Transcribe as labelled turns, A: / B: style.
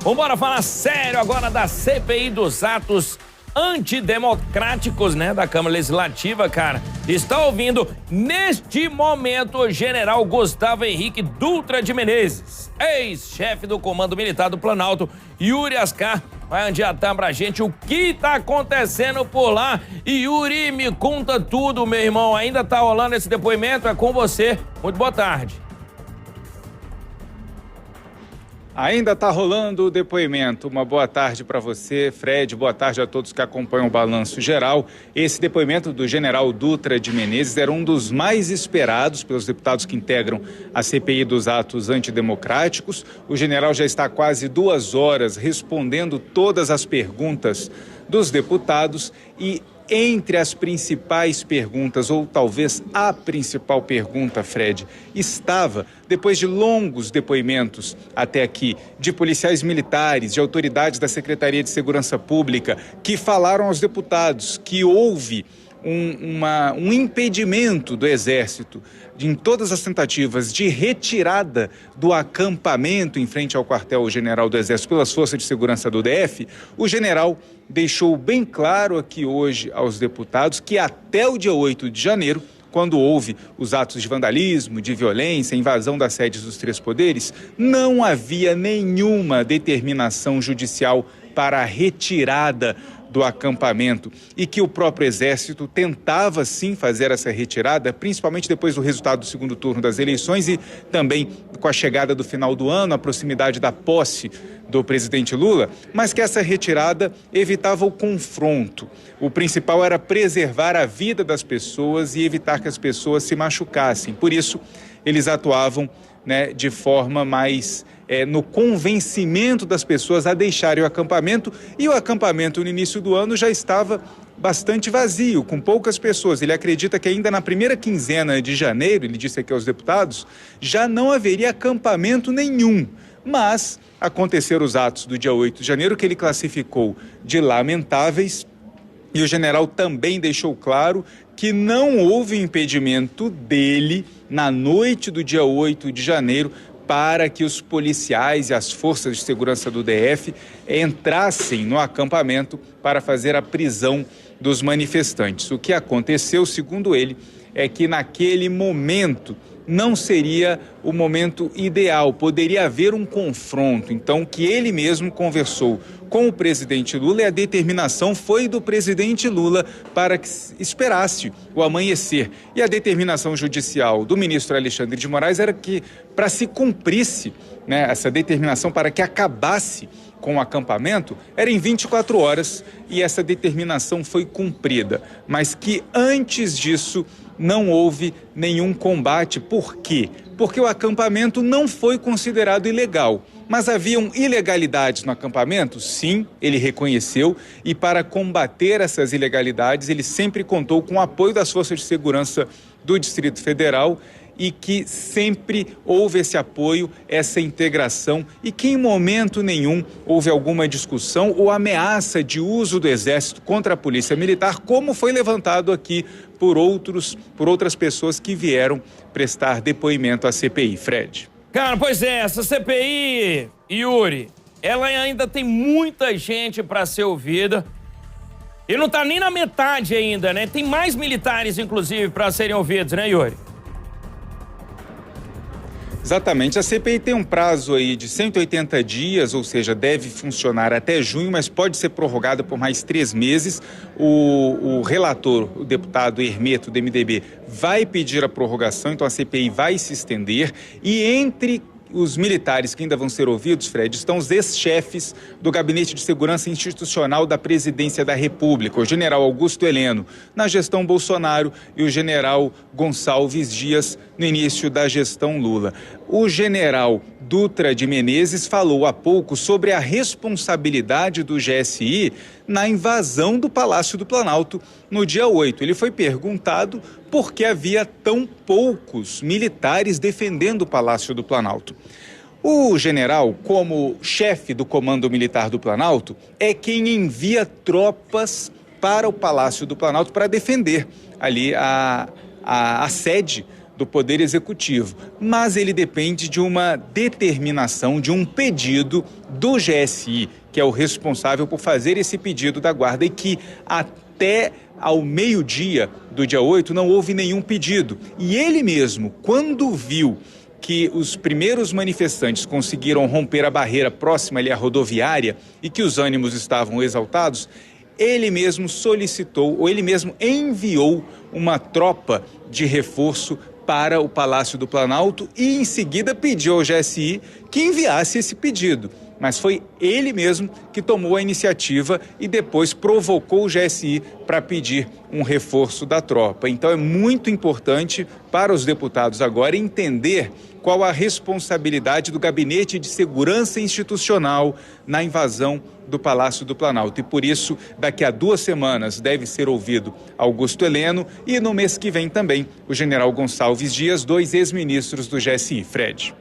A: Vambora falar sério agora da CPI dos atos antidemocráticos, né, da Câmara Legislativa, cara. Está ouvindo, neste momento, o general Gustavo Henrique Dutra de Menezes, ex-chefe do Comando Militar do Planalto. Yuri Ascar vai adiantar pra gente o que tá acontecendo por lá. E Yuri, me conta tudo, meu irmão. Ainda tá rolando esse depoimento? É com você. Muito boa tarde.
B: Ainda está rolando o depoimento. Uma boa tarde para você, Fred. Boa tarde a todos que acompanham o Balanço Geral. Esse depoimento do general Dutra de Menezes era um dos mais esperados pelos deputados que integram a CPI dos atos antidemocráticos. O general já está há quase 2 horas respondendo todas as perguntas dos deputados e entre as principais perguntas, ou talvez a principal pergunta, Fred, estava, depois de longos depoimentos até aqui, de policiais militares, de autoridades da Secretaria de Segurança Pública, que falaram aos deputados que houve um impedimento do Exército em todas as tentativas de retirada do acampamento em frente ao quartel-general do Exército pelas forças de segurança do DF, o general deixou bem claro aqui hoje aos deputados que até o dia 8 de janeiro, quando houve os atos de vandalismo, de violência, invasão das sedes dos 3 poderes, não havia nenhuma determinação judicial para a retirada do acampamento e que o próprio Exército tentava sim fazer essa retirada, principalmente depois do resultado do segundo turno das eleições e também com a chegada do final do ano, a proximidade da posse do presidente Lula, mas que essa retirada evitava o confronto. O principal era preservar a vida das pessoas e evitar que as pessoas se machucassem. Por isso, eles atuavam, né, de forma mais no convencimento das pessoas a deixarem o acampamento, e o acampamento no início do ano já estava bastante vazio, com poucas pessoas. Ele acredita que ainda na primeira quinzena de janeiro, ele disse aqui aos deputados, já não haveria acampamento nenhum. Mas aconteceram os atos do dia 8 de janeiro, que ele classificou de lamentáveis, e o general também deixou claro que não houve impedimento dele, na noite do dia 8 de janeiro, para que os policiais e as forças de segurança do DF entrassem no acampamento para fazer a prisão dos manifestantes. O que aconteceu, segundo ele, é que naquele momento não seria o momento ideal, poderia haver um confronto. Então, que ele mesmo conversou com o presidente Lula e a determinação foi do presidente Lula para que esperasse o amanhecer. E a determinação judicial do ministro Alexandre de Moraes era que, para se cumprisse, né, essa determinação para que acabasse com o acampamento, era em 24 horas e essa determinação foi cumprida. Mas que antes disso não houve nenhum combate. Por quê? Porque o acampamento não foi considerado ilegal. Mas haviam ilegalidades no acampamento? Sim, ele reconheceu, e para combater essas ilegalidades ele sempre contou com o apoio das forças de segurança do Distrito Federal e que sempre houve esse apoio, essa integração, e que em momento nenhum houve alguma discussão ou ameaça de uso do Exército contra a Polícia Militar, como foi levantado aqui por outras pessoas que vieram prestar depoimento à CPI. Fred.
A: Cara, pois é, essa CPI, Yuri, ela ainda tem muita gente para ser ouvida. E não tá nem na metade ainda, né? Tem mais militares, inclusive, para serem ouvidos, né, Yuri?
B: Exatamente. A CPI tem um prazo aí de 180 dias, ou seja, deve funcionar até junho, mas pode ser prorrogada por mais 3 meses. O relator, o deputado Hermeto, do MDB, vai pedir a prorrogação, então a CPI vai se estender. E entre os militares que ainda vão ser ouvidos, Fred, estão os ex-chefes do Gabinete de Segurança Institucional da Presidência da República, o general Augusto Heleno, na gestão Bolsonaro, e o general Gonçalves Dias, no início da gestão Lula. O general Dutra de Menezes falou há pouco sobre a responsabilidade do GSI na invasão do Palácio do Planalto no dia 8. Ele foi perguntado por que havia tão poucos militares defendendo o Palácio do Planalto. O general, como chefe do Comando Militar do Planalto, é quem envia tropas para o Palácio do Planalto para defender ali a sede do Poder Executivo, mas ele depende de uma determinação, de um pedido do GSI, que é o responsável por fazer esse pedido da guarda, e que até ao meio-dia do dia 8 não houve nenhum pedido. E ele mesmo, quando viu que os primeiros manifestantes conseguiram romper a barreira próxima ali à rodoviária e que os ânimos estavam exaltados, ele mesmo solicitou, ou ele mesmo enviou uma tropa de reforço para o Palácio do Planalto e em seguida pediu ao GSI que enviasse esse pedido. Mas foi ele mesmo que tomou a iniciativa e depois provocou o GSI para pedir um reforço da tropa. Então é muito importante para os deputados agora entender qual a responsabilidade do Gabinete de Segurança Institucional na invasão do Palácio do Planalto. E por isso, daqui a 2 semanas deve ser ouvido Augusto Heleno e no mês que vem também o general Gonçalves Dias, 2 ex-ministros do GSI. Fred.